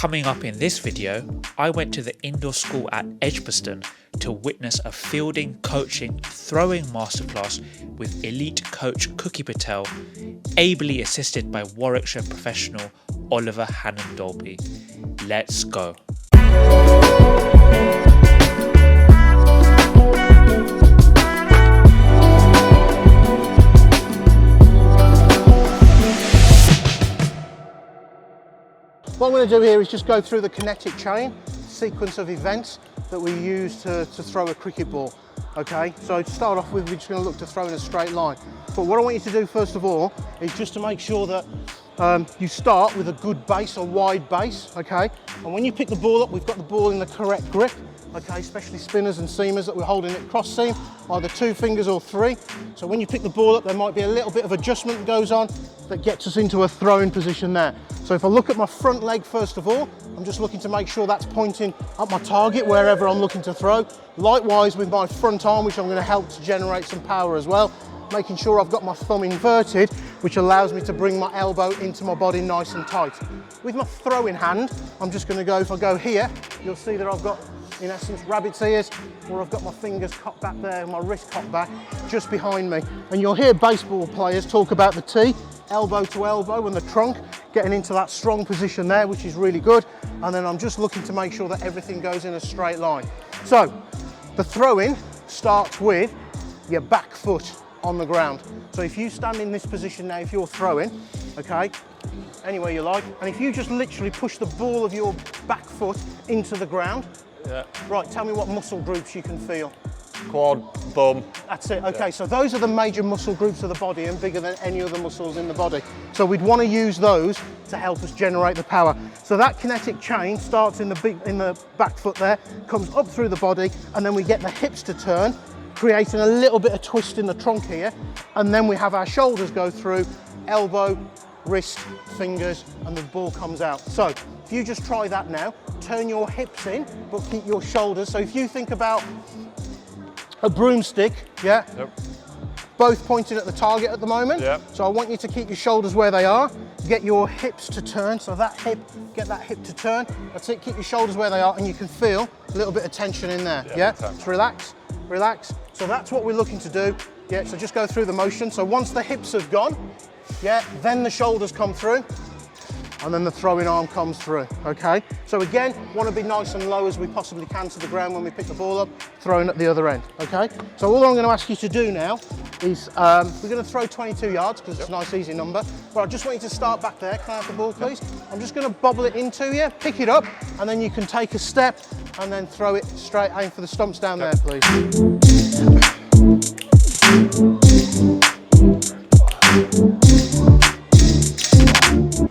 Coming up in this video, I went to the indoor school at Edgbaston to witness a fielding, coaching, throwing masterclass with elite coach Cookie Patel, ably assisted by Warwickshire professional Oliver Hannon-Dalby. Let's go. What I'm going to do here is just go through the kinetic chain, sequence of events that we use to throw a cricket ball. Okay, so to start off with, we're just going to look to throw in a straight line. But what I want you to do first of all is just to make sure that you start with a good base, a wide base, okay? And when you pick the ball up, we've got the ball in the correct grip, okay? Especially spinners and seamers that we're holding it cross seam, either 2 fingers or 3. So when you pick the ball up, there might be a little bit of adjustment that goes on that gets us into a throwing position there. So if I look at my front leg first of all, I'm just looking to make sure that's pointing at my target wherever I'm looking to throw. Likewise with my front arm, which I'm going to help to generate some power as well, making sure I've got my thumb inverted, which allows me to bring my elbow into my body nice and tight. With my throwing hand, I'm just going to go, if I go here, you'll see that I've got, in essence, rabbit's ears, or I've got my fingers cocked back there, my wrist cocked back, just behind me. And you'll hear baseball players talk about the T, elbow to elbow, and the trunk, getting into that strong position there, which is really good. And then I'm just looking to make sure that everything goes in a straight line. So, the throwing starts with your back foot on the ground. So if you stand in this position now, if you're throwing, okay, anywhere you like, and if you just literally push the ball of your back foot into the ground, right, tell me what muscle groups you can feel. Quad, bum. That's it, okay, so those are the major muscle groups of the body and bigger than any other muscles in the body. So we'd want to use those to help us generate the power. So that kinetic chain starts in the back foot there, comes up through the body, and then we get the hips to turn, creating a little bit of twist in the trunk here, and then we have our shoulders go through, elbow, wrist, fingers, and the ball comes out. So if you just try that now, turn your hips in, but keep your shoulders. So if you think about a broomstick, both pointing at the target at the moment. So I want you to keep your shoulders where they are, get your hips to turn, so that hip, get that hip to turn. That's it, keep your shoulders where they are, and you can feel a little bit of tension in there, Just relax, relax. So that's what we're looking to do, so just go through the motion. So once the hips have gone, then the shoulders come through, and then the throwing arm comes through, okay? So again, want to be nice and low as we possibly can to the ground when we pick the ball up, throwing at the other end, okay? So all I'm going to ask you to do now is, we're going to throw 22 yards, because it's a nice easy number, but I just want you to start back there. Can I have the ball, please? I'm just going to bobble it into you, pick it up, and then you can take a step, and then throw it straight, aim for the stumps down there, please.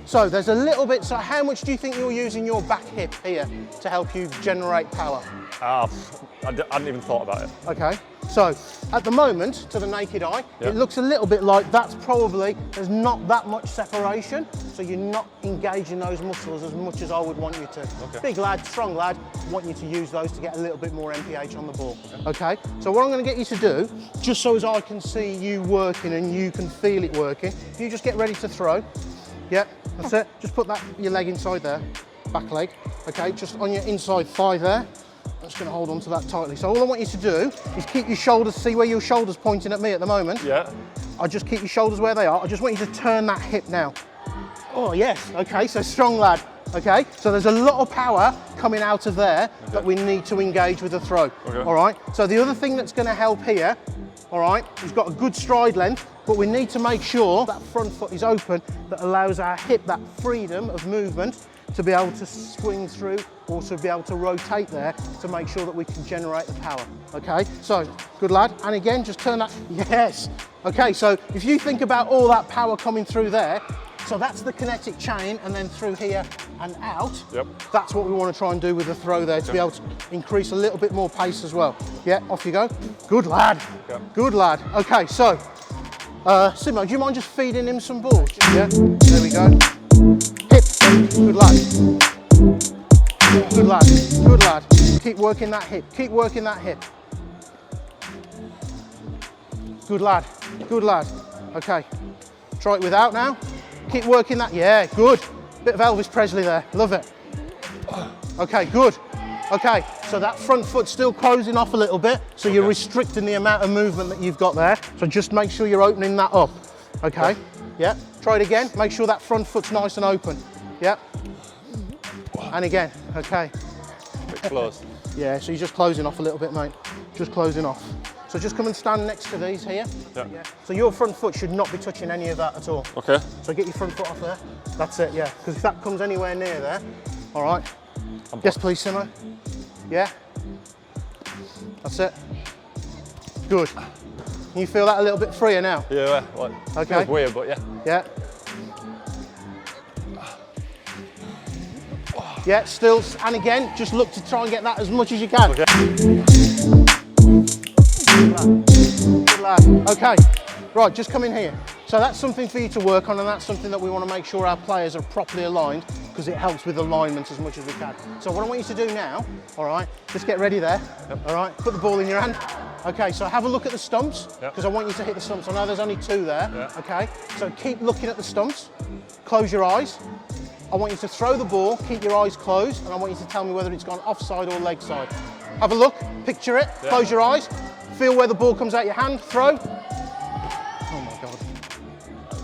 So there's a little bit, so how much do you think you're using your back hip here to help you generate power? I hadn't even thought about it. Okay, so at the moment, to the naked eye, it looks a little bit like that's probably, there's not that much separation, so you're not engaging those muscles as much as I would want you to. Okay. Big lad, strong lad, want you to use those to get a little bit more MPH on the ball. Okay, so what I'm going to get you to do, just so as I can see you working and you can feel it working, if you just get ready to throw, that's it, just put your leg inside there, back leg, okay, just on your inside thigh there. I'm just going to hold on to that tightly. So all I want you to do is keep your shoulders, see where your shoulders pointing at me at the moment? I just keep your shoulders where they are. I just want you to turn that hip now. Oh yes, okay, so strong lad, okay? So there's a lot of power coming out of there that we need to engage with the throw, all right? So the other thing that's going to help here, all right, we've got a good stride length, but we need to make sure that front foot is open, that allows our hip that freedom of movement to be able to swing through, or to be able to rotate there to make sure that we can generate the power, okay? So, good lad, and again, just turn that, yes. Okay, so if you think about all that power coming through there, so that's the kinetic chain, and then through here and out, that's what we want to try and do with the throw there, to be able to increase a little bit more pace as well. Off you go. Good lad, good lad. Okay, so, Simo, do you mind just feeding him some balls? There we go. Hip, good lad. Good lad, good lad. Keep working that hip, keep working that hip. Good lad, good lad. Okay, try it without now. Keep working that, good. Bit of Elvis Presley there, love it. Okay, good. Okay, so that front foot's still closing off a little bit, so you're restricting the amount of movement that you've got there. So just make sure you're opening that up. Okay, yeah. Try it again. Make sure that front foot's nice and open. Yeah. And again, okay. Bit close. Yeah, so you're just closing off a little bit, mate. Just closing off. So just come and stand next to these here. Yeah. So your front foot should not be touching any of that at all. Okay. So get your front foot off there. That's it, yeah. Because if that comes anywhere near there, all right. Yes, please, Simo. Yeah. That's it. Good. Can you feel that a little bit freer now? Yeah, like, Okay. feels weird, but yeah. Yeah. Yeah, still, and again, just look to try and get that as much as you can. Okay. Good lad. Okay, right, just come in here. So that's something for you to work on, and that's something that we want to make sure our players are properly aligned, because it helps with alignment as much as we can. So what I want you to do now, all right, just get ready there, all right, put the ball in your hand. Okay, so have a look at the stumps, because I want you to hit the stumps. I know there's only 2 there, okay? So keep looking at the stumps, close your eyes. I want you to throw the ball, keep your eyes closed, and I want you to tell me whether it's gone offside or leg side. Have a look, picture it, close your eyes, feel where the ball comes out your hand, throw. Oh my God.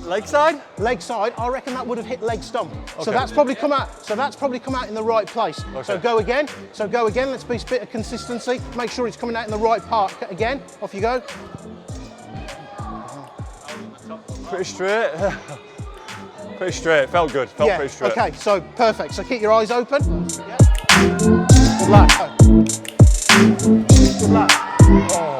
Leg side? Leg side, I reckon that would have hit leg stump. Okay. So that's probably come out. So that's probably come out in the right place. Okay. So go again. Let's be a bit of consistency. Make sure it's coming out in the right part. Again, off you go. Pretty straight. Pretty straight. Felt good. Felt pretty straight. Okay, so perfect. So keep your eyes open. Yeah. Good luck. Good luck. Oh.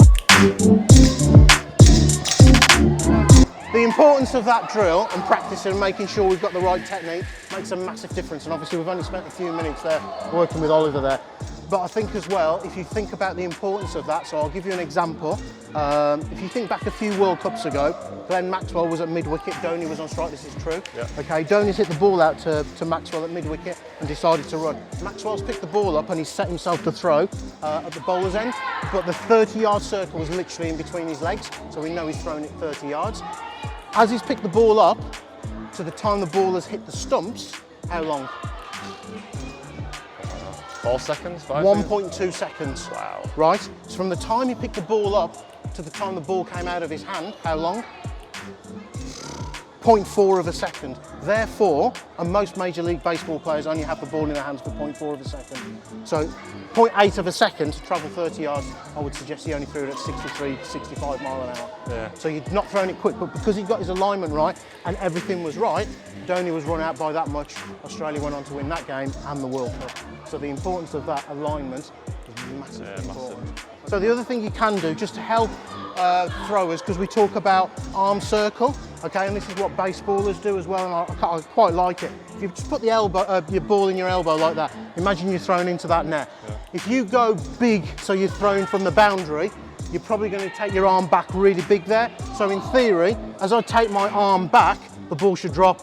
The importance of that drill and practicing and making sure we've got the right technique makes a massive difference. And obviously we've only spent a few minutes there working with Oliver there. But I think as well, if you think about the importance of that, so I'll give you an example. If you think back a few World Cups ago, Glenn Maxwell was at mid-wicket, Dhoni was on strike, this is true. Yeah. Okay, Dhoni's hit the ball out to Maxwell at mid-wicket and decided to run. Maxwell's picked the ball up and he's set himself to throw at the bowler's end, but the 30-yard circle was literally in between his legs, so we know he's thrown it 30 yards. As he's picked the ball up, to the time the ball has hit the stumps, how long? 4 seconds? 5 1.2 seconds. Wow. Right? So from the time he picked the ball up to the time the ball came out of his hand, how long? 0.4 of a second. Therefore, and most Major League Baseball players only have the ball in their hands for 0.4 of a second. So 0.8 of a second to travel 30 yards, I would suggest he only threw it at 63, 65 mile an hour. Yeah. So you're not throwing it quick, but because he got his alignment right and everything was right, Dhoni was run out by that much. Australia went on to win that game and the World Cup. So the importance of that alignment is massively important. Massive. So the other thing you can do, just to help throwers, because we talk about arm circle, okay, and this is what baseballers do as well, and I quite like it. If you just put the elbow, your ball in your elbow like that, imagine you're thrown into that net. Yeah. If you go big, so you're thrown from the boundary, you're probably going to take your arm back really big there. So in theory, as I take my arm back, the ball should drop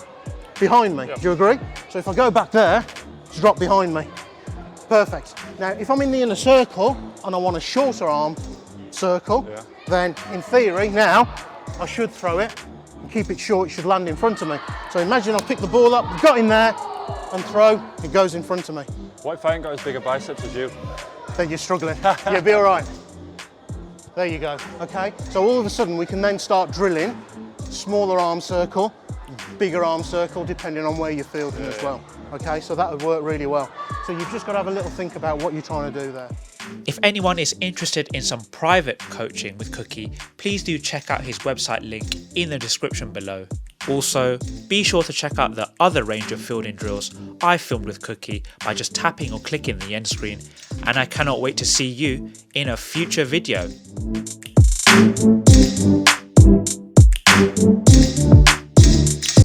behind me. Yep. Do you agree? So if I go back there, it's drop behind me. Perfect. Now, if I'm in the inner circle and I want a shorter arm circle, then in theory now I should throw it and keep it short. It should land in front of me. So imagine I pick the ball up, got in there, and throw. It goes in front of me. What if I ain't got as big a biceps as you? Then you're struggling. You'll be all right. There you go. Okay. So all of a sudden we can then start drilling smaller arm circle, bigger arm circle, depending on where you're fielding as well. Okay, so that would work really well. So you've just got to have a little think about what you're trying to do there. If anyone is interested in some private coaching with Cookie, please do check out his website link in the description below. Also, be sure to check out the other range of fielding drills I filmed with Cookie by just tapping or clicking the end screen, and I cannot wait to see you in a future video.